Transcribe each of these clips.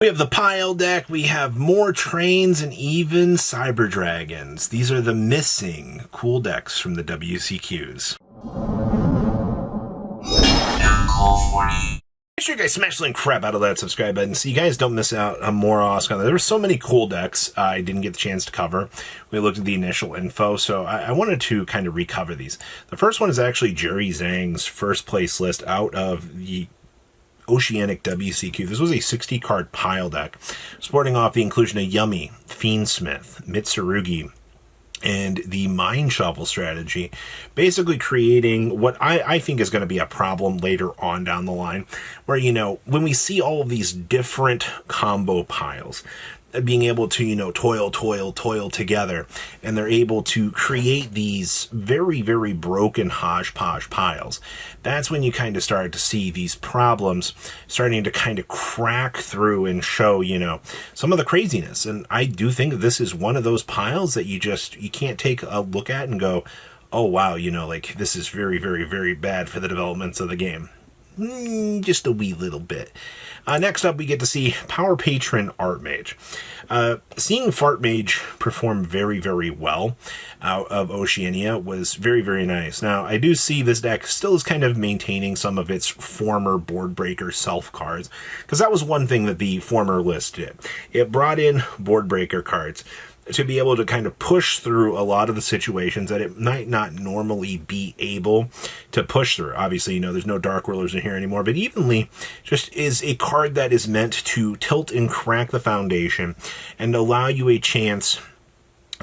We have the pile deck, we have more trains, and even cyber dragons. These are the missing cool decks from the WCQs. Make sure you guys smash the link crap out of that subscribe button so you guys don't miss out on more awesome. There were so many cool decks I didn't get the chance to cover. We looked at the initial info, so I wanted to kind of recover these. The first one is actually Jerry Zang's first place list out of the Oceanic WCQ. This was a 60-card pile deck, sporting off the inclusion of Yummy, Fiendsmith, Mitsurugi, and the Mine Shovel strategy, basically creating what I think is going to be a problem later on down the line, where, you know, when we see all of these different combo piles, being able to, toil together, and they're able to create these very, very broken hodgepodge piles. That's when you kind of start to see these problems starting to kind of crack through and show, some of the craziness. And I do think that this is one of those piles that you can't take a look at and go, oh, wow, this is very, very, very bad for the developments of the game. Just a wee little bit. Next up, we get to see Power Patron Art Mage. Seeing Fart Mage perform very, very well out of Oceania was very, very nice. Now, I do see this deck still is kind of maintaining some of its former board breaker self cards, because that was one thing that the former list did. It brought in board breaker cards to be able to kind of push through a lot of the situations that it might not normally be able to push through. Obviously, there's no Dark Whirlers in here anymore, but Evenly just is a card that is meant to tilt and crack the foundation and allow you a chance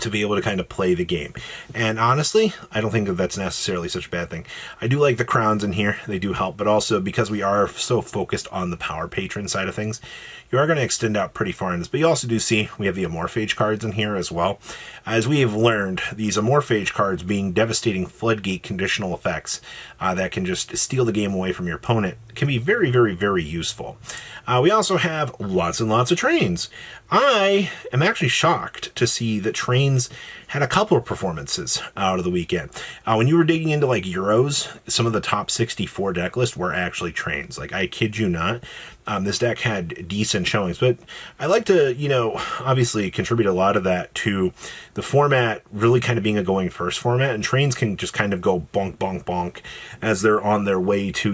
to be able to kind of play the game. And honestly, I don't think that that's necessarily such a bad thing. I do like the crowns in here. They do help, but also because we are so focused on the Power Patron side of things, you are going to extend out pretty far in this. But you also do see we have the Amorphage cards in here as well. As we have learned, these Amorphage cards being devastating floodgate conditional effects that can just steal the game away from your opponent can be very, very, very useful. We also have lots and lots of trains. I am actually shocked to see that trains had a couple of performances out of the weekend. When you were digging into like Euros, some of the top 64 deck lists were actually trains. Like, I kid you not. This deck had decent showings, but I like to, obviously contribute a lot of that to the format really kind of being a going first format, and trains can just kind of go bonk, bonk, bonk as they're on their way to,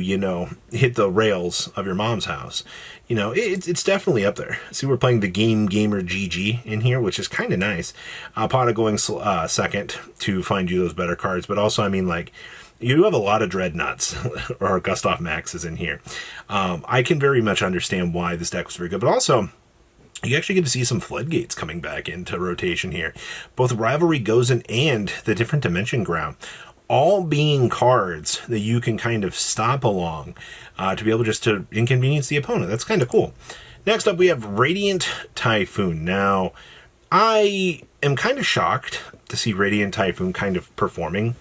hit the rails of your mom's house. It's definitely up there. See, we're playing the Game Gamer GG in here, which is kind of nice. Pata going second to find you those better cards, but also, you do have a lot of Dreadnoughts or Gustav Maxes in here. I can very much understand why this deck was very good, but also you actually get to see some Floodgates coming back into rotation here. Both Rivalry Gozen and the Different Dimension Ground, all being cards that you can kind of stop along to be able just to inconvenience the opponent. That's kind of cool. Next up, we have Radiant Typhoon. Now, I am kind of shocked to see Radiant Typhoon kind of performing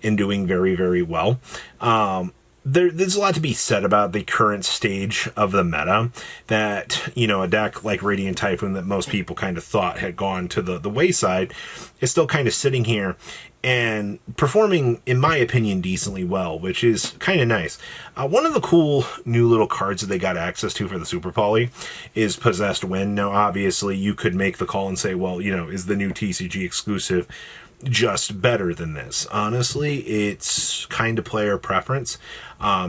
and doing very, very well. There's a lot to be said about the current stage of the meta, that, a deck like Radiant Typhoon that most people kind of thought had gone to the wayside is still kind of sitting here and performing, in my opinion, decently well, which is kind of nice. One of the cool new little cards that they got access to for the Super Poly is Possessed Wind. Now, obviously, you could make the call and say, well, is the new TCG exclusive just better than this? Honestly, it's kind of player preference.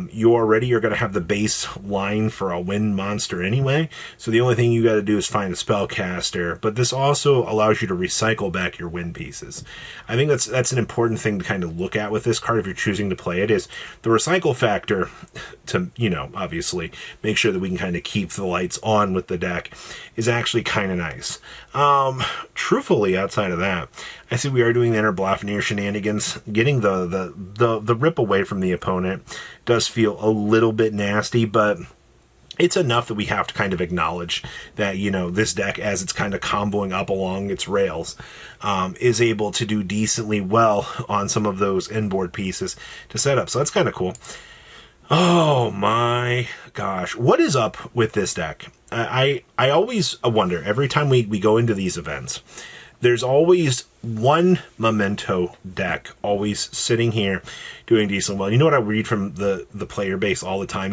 You already are going to have the base line for a wind monster anyway, so the only thing you got to do is find a spellcaster, but this also allows you to recycle back your wind pieces. I think that's an important thing to kind of look at with this card if you're choosing to play it, is the recycle factor to, obviously make sure that we can kind of keep the lights on with the deck is actually kind of nice. Truthfully, outside of that, I see we are doing the Inner Blafnir shenanigans. Getting the rip away from the opponent does feel a little bit nasty, but it's enough that we have to kind of acknowledge that, this deck, as it's kind of comboing up along its rails, is able to do decently well on some of those inboard pieces to set up. So that's kind of cool. Oh my gosh. What is up with this deck? I always wonder, every time we go into these events, there's always one Momento deck always sitting here doing decently well. You know what I read from the player base all the time?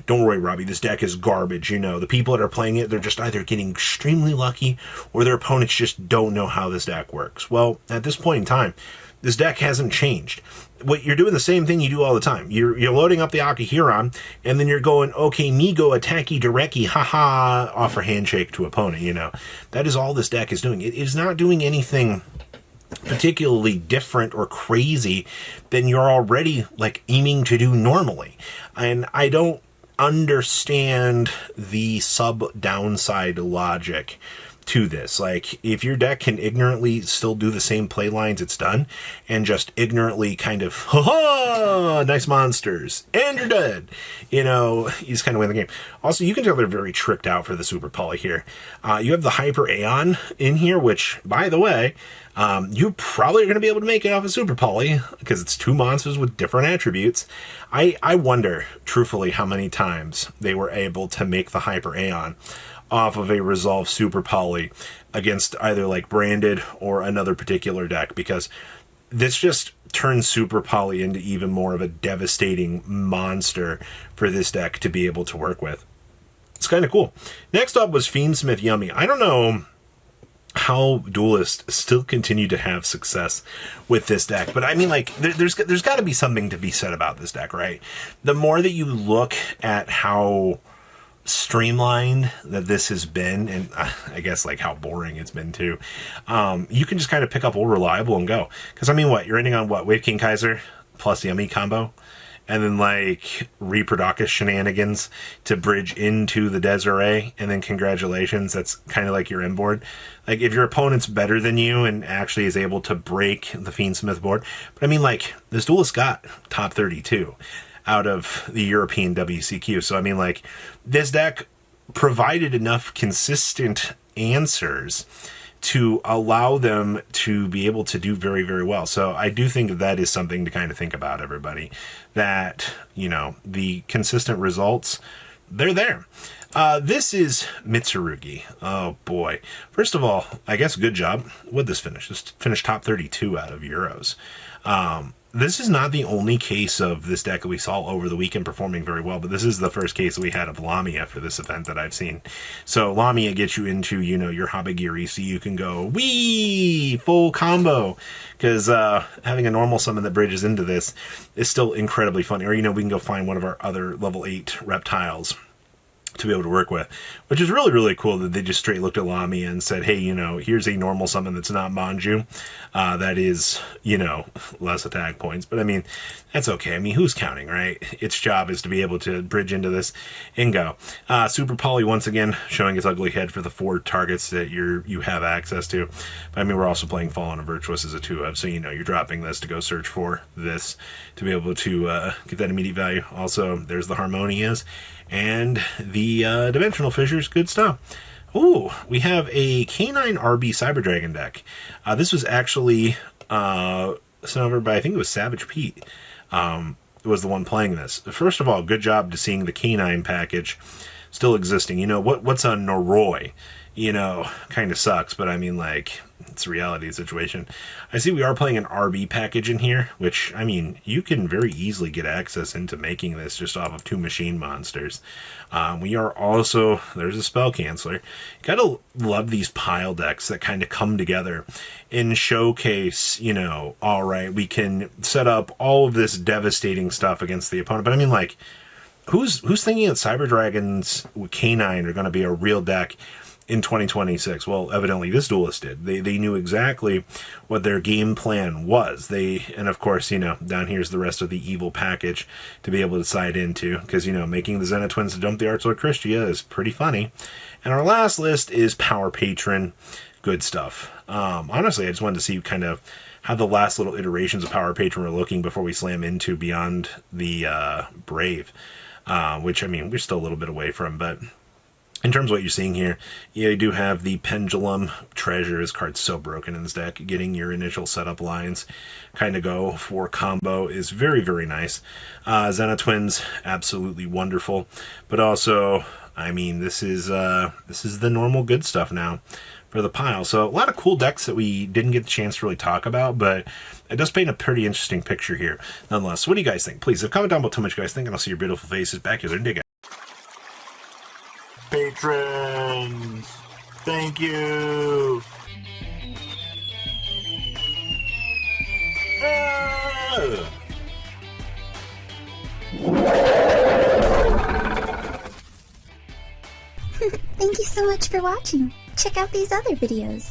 Don't worry, Robbie, this deck is garbage. The people that are playing it, they're just either getting extremely lucky or their opponents just don't know how this deck works. Well, at this point in time, this deck hasn't changed. What you're doing the same thing you do all the time. You're loading up the Akahiron, and then you're going, okay, me go attacky direcky, haha, offer handshake to opponent, That is all this deck is doing. It is not doing anything particularly different or crazy than you're already, aiming to do normally. And I don't understand the sub-downside logic to this. If your deck can ignorantly still do the same play lines it's done, and just ignorantly kind of, ha-ha, nice monsters, and you're dead, you just kind of win the game. Also, you can tell they're very tricked out for the Super Poly here. You have the Hyper Aeon in here, which, by the way, you probably are going to be able to make it off of Super Poly, because it's 2 monsters with different attributes. I wonder, truthfully, how many times they were able to make the Hyper Aeon off of a Resolve Super Poly against either Branded or another particular deck, because this just turns Super Poly into even more of a devastating monster for this deck to be able to work with. It's kind of cool. Next up was Fiendsmith Yummy. I don't know how duelists still continue to have success with this deck, but I mean, there's got to be something to be said about this deck, right? The more that you look at how streamlined that this has been, and I guess how boring it's been too, you can just kind of pick up Old Reliable and go. Because I mean, you're ending on Wave King Kaiser plus Yummy combo, and then Reproducus shenanigans to bridge into the Desiree, and then congratulations, that's kind of your end board. If your opponent's better than you and actually is able to break the Fiendsmith board, but I mean, this duelist got top 32 out of the European WCQ. So, I mean, this deck provided enough consistent answers to allow them to be able to do very, very well. So I do think that is something to kind of think about, everybody. That, the consistent results, they're there. This is Mitsurugi. Oh, boy. First of all, I guess good job. What'd this finish? This finished top 32 out of Euros. This is not the only case of this deck that we saw over the weekend performing very well, but this is the first case that we had of Lamia for this event that I've seen. So Lamia gets you into, your Habagiri, so you can go, wee, full combo, because having a normal summon that bridges into this is still incredibly fun. Or, we can go find one of our other level 8 reptiles to be able to work with, which is really, really cool that they just straight looked at Lamia and said, hey, here's a normal summon that's not Manju. That is, less attack points. But I mean, that's okay. I mean, who's counting, right? Its job is to be able to bridge into this and go. Super Poly, once again, showing its ugly head for the 4 targets that you have access to. But I mean, we're also playing Fallen and Virtuous as a 2-of, so you're dropping this to go search for this to be able to get that immediate value. Also, there's the Harmonias and the Dimensional Fissures. Good stuff. Ooh, we have a K9 RB Cyber Dragon deck. This was actually sent over by, I think it was Savage Pete, was the one playing this. First of all, good job to seeing the K9 package still existing. What's a Noroi? Kind of sucks, but I mean, it's a reality situation. I see we are playing an RB package in here, which, I mean, you can very easily get access into making this just off of 2 machine monsters. We are also, there's a Spell Canceller. Gotta love these pile decks that kind of come together and showcase, all right, we can set up all of this devastating stuff against the opponent. But I mean, who's thinking that Cyber Dragons with K9 are going to be a real deck in 2026? Well, evidently this duelist did. They knew exactly what their game plan was. And of course, down here's the rest of the evil package to be able to side into, because, making the Zena Twins to dump the Archlord Christia is pretty funny. And our last list is Power Patron. Good stuff. Honestly, I just wanted to see kind of how the last little iterations of Power Patron were looking before we slam into Beyond the Brave, which, I mean, we're still a little bit away from, but in terms of what you're seeing here, you do have the Pendulum Treasure. This card's so broken in this deck. Getting your initial setup lines kind of go for combo is very, very nice. Zena Twins, absolutely wonderful. But also, I mean, this is the normal good stuff now for the pile. So a lot of cool decks that we didn't get the chance to really talk about, but it does paint a pretty interesting picture here nonetheless. So what do you guys think? Please comment down below, tell me what you guys think, and I'll see your beautiful faces back here and dig it. Patrons, thank you. Thank you so much for watching. Check out these other videos.